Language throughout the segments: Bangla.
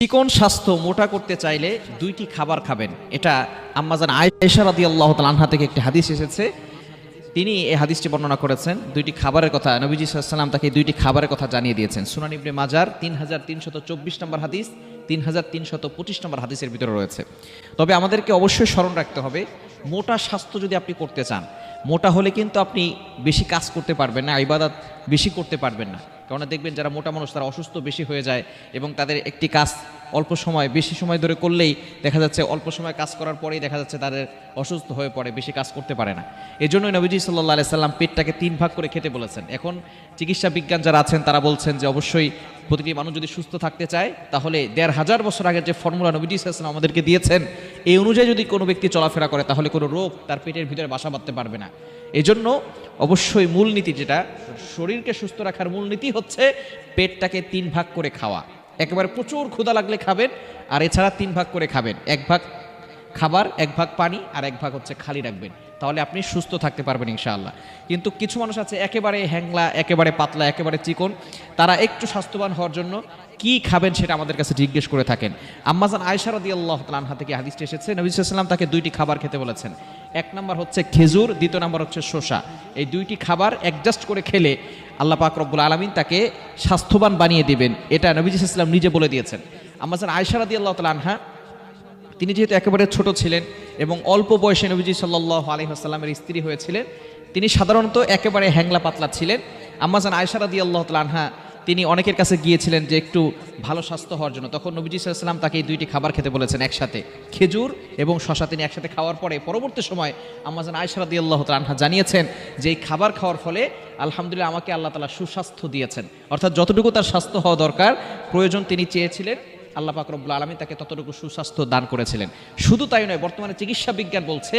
চিকন স্বাস্থ্য মোটা করতে চাইলে দুইটি খাবার খাবেন। এটা আম্মাজান আয়েশা রাদিয়াল্লাহু তাআলা আনহা থেকে একটি হাদিস এসেছে। তিনি এই হাদিসটি বর্ণনা করেছেন। দুইটি খাবারের কথা নবীজি সাল্লাল্লাহু আলাইহি ওয়াসাল্লাম তাকে দুইটি খাবারের কথা জানিয়ে দিয়েছেন। সুনান ইবনে মাজার 3324 নম্বর হাদিস, 3325 নম্বর হাদিসের ভিতরে রয়েছে। তবে আমাদেরকে অবশ্যই স্মরণ রাখতে হবে, মোটা স্বাস্থ্য যদি আপনি করতে চান, মোটা হলে কিন্তু আপনি বেশি কাজ করতে পারবেন না, ইবাদত বেশি করতে পারবেন না। কারণ দেখবেন যারা মোটা মানুষ তারা অসুস্থ বেশি হয়ে যায় এবং তাদের একটি কাজ অল্প সময় বেশি সময় ধরে করলেই দেখা যাচ্ছে অল্প সময় কাজ করার পরেই দেখা যাচ্ছে তাদের অসুস্থ হয়ে পড়ে, বেশি কাজ করতে পারে না। এই জন্যই নবীজি সাল্লাল্লাহু আলাইহি সাল্লাম পেটটাকে 3 ভাগ করে খেতে বলেছেন। এখন চিকিৎসা বিজ্ঞান যারা আছেন তারা বলছেন যে অবশ্যই প্রতিটি মানুষ যদি সুস্থ থাকতে চায় তাহলে 1500 বছর আগের যে ফর্মুলা নবীজি সাল্লাল্লাহু আলাইহি ওয়াসাল্লাম আমাদেরকে দিয়েছেন এই অনুযায়ী যদি কোনো ব্যক্তি চলাফেরা করে তাহলে কোনো রোগ তার পেটের ভিতরে বাসা বাঁধতে পারবে না। এজন্য অবশ্যই মূলনীতি, যেটা শরীরকে সুস্থ রাখার মূলনীতি হচ্ছে পেটটাকে 3 ভাগ করে খাওয়া। একেবারে প্রচুর ক্ষুধা লাগলে খাবেন, আর এছাড়া 3 ভাগ করে খাবেন। 1 ভাগ খাবার, 1 ভাগ পানি, আর 1 ভাগ হচ্ছে খালি রাখবেন। তাহলে আপনি সুস্থ থাকতে পারবেন ইনশাআল্লাহ। কিন্তু কিছু মানুষ আছে একেবারে হ্যাংলা, একেবারে পাতলা, একেবারে চিকন, তারা একটু স্বাস্থ্যবান হওয়ার জন্য কি খাবেন সেটা আমাদের কাছে জিজ্ঞেস করে থাকেন। আম্মাজান আয়েশা রাদিয়াল্লাহু তাআলা আনহা থেকে হাদিসটি এসেছে, নবী সাল্লাল্লাহু আলাইহি ওয়াসাল্লাম তাকে 2টি খাবার খেতে বলেছেন। 1 নম্বর হচ্ছে খেজুর, 2 নম্বর হচ্ছে শসা। এই 2টি খাবার অ্যাডজাস্ট করে খেলে আল্লাহ পাক রব্বুল আলামিন তাকে স্বাস্থ্যবান বানিয়ে দিবেন। এটা নবী সাল্লাল্লাহু আলাইহি ওয়াসাল্লাম নিজে বলে দিয়েছেন। আম্মাজান আয়েশা রাদিয়াল্লাহু তাআলা আনহা তিনি যেহেতু একেবারে ছোট ছিলেন এবং অল্প বয়সে নবীজি সাল্লাল্লাহু আলাইহি ওয়াসাল্লামের স্ত্রী হয়েছিলেন, তিনি সাধারণত একেবারে হ্যাংলা পাতলা ছিলেন। আম্মাজান আয়েশা রাদিয়াল্লাহু তাআলা আনহা তিনি অনেকের কাছে গিয়েছিলেন যে একটু ভালো স্বাস্থ্য হওয়ার জন্য। তখন নবীজি সাল্লাল্লাহু আলাইহি ওয়াসাল্লাম তাকে এই 2টি খাবার খেতে বলেছেন একসাথে, খেজুর এবং শসা। তিনি একসাথে খাওয়ার পরে পরবর্তী সময় আম্মাজান আয়েশা রাদিয়াল্লাহু তাআলা আনহা জানিয়েছেন যে এই খাবার খাওয়ার ফলে আলহামদুলিল্লাহ আমাকে আল্লাহ তাআলা সুস্বাস্থ্য দিয়েছেন। অর্থাৎ যতটুকু তার স্বাস্থ্য হওয়া দরকার প্রয়োজন তিনি চেয়েছিলেন, আল্লাহ পাক রব্বুল আলামিন তাকে ততটুকু সুস্বাস্থ্য দান করেছিলেন। শুধু তাই নয়, বর্তমানে চিকিৎসা বিজ্ঞান বলছে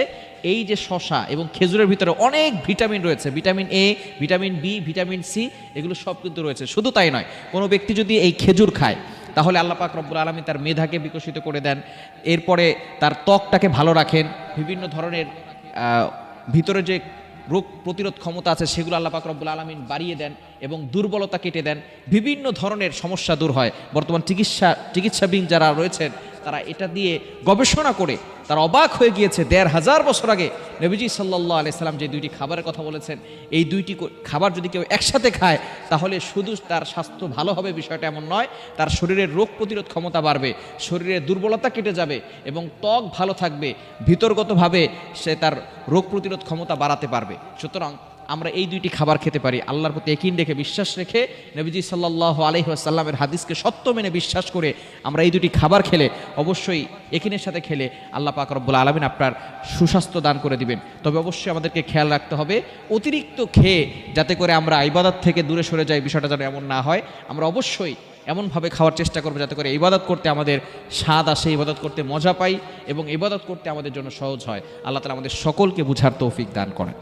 এই যে শসা এবং খেজুরের ভিতরে অনেক ভিটামিন রয়েছে, vitamin A, vitamin B, vitamin C, এগুলো সব কিন্তু রয়েছে। শুধু তাই নয়, কোনো ব্যক্তি যদি এই খেজুর খায় তাহলে আল্লাহ পাক রব্বুল আলামিন তার মেধাকে বিকশিত করে দেন, এরপরে তার ত্বকটাকে ভালো রাখেন, বিভিন্ন ধরনের ভিতরে যে রোগ প্রতিরোধ ক্ষমতা আছে সেগুলো আল্লাহ পাক রব্বুল আলামিন বাড়িয়ে দেন এবং দুর্বলতা কেটে দেন, বিভিন্ন ধরনের সমস্যা দূর হয়। বর্তমান চিকিৎসাবিদ যারা রয়েছেন তারা এটা দিয়ে গবেষণা করে তারা অবাক হয়ে গিয়েছে 1500 বছর আগে নবীজি সাল্লাল্লাহু আলাইহি সাল্লাম যে 2টি খাবারের কথা বলেছেন, এই 2টি খাবার যদি কেউ একসাথে খায় তাহলে শুধু তার স্বাস্থ্য ভালো হবে বিষয়টা এমন নয়, তার শরীরের রোগ প্রতিরোধ ক্ষমতা বাড়বে, শরীরের দুর্বলতা কেটে যাবে এবং ত্বক ভালো থাকবে, ভিতরগতভাবে সে তার রোগ প্রতিরোধ ক্ষমতা বাড়াতে পারবে। সুতরাং আমরা এই 2টি খাবার খেতে পারি আল্লাহর প্রতি ইয়াকিন রেখে, বিশ্বাস রেখে, নবীজি সাল্লাল্লাহু আলাইহি ওয়াসাল্লামের হাদিসকে সত্য মেনে বিশ্বাস করে আমরা এই 2টি খাবার খেলে অবশ্যই ইয়াকিনের সাথে খেলে আল্লাহ পাক রব্বুল আলামিন আপনার সুস্বাস্থ্য দান করে দিবেন। তবে অবশ্যই আমাদেরকে খেয়াল রাখতে হবে অতিরিক্ত খেয়ে যাতে করে আমরা ইবাদত থেকে দূরে সরে যাই, বিষয়টা যেন এমন না হয়। আমরা অবশ্যই এমনভাবে খাওয়ার চেষ্টা করবো যাতে করে ইবাদত করতে আমাদের স্বাদ আসে, ইবাদত করতে মজা পাই এবং ইবাদত করতে আমাদের জন্য সহজ হয়। আল্লাহ তাআলা আমাদের সকলকে বুঝার তৌফিক দান করেন।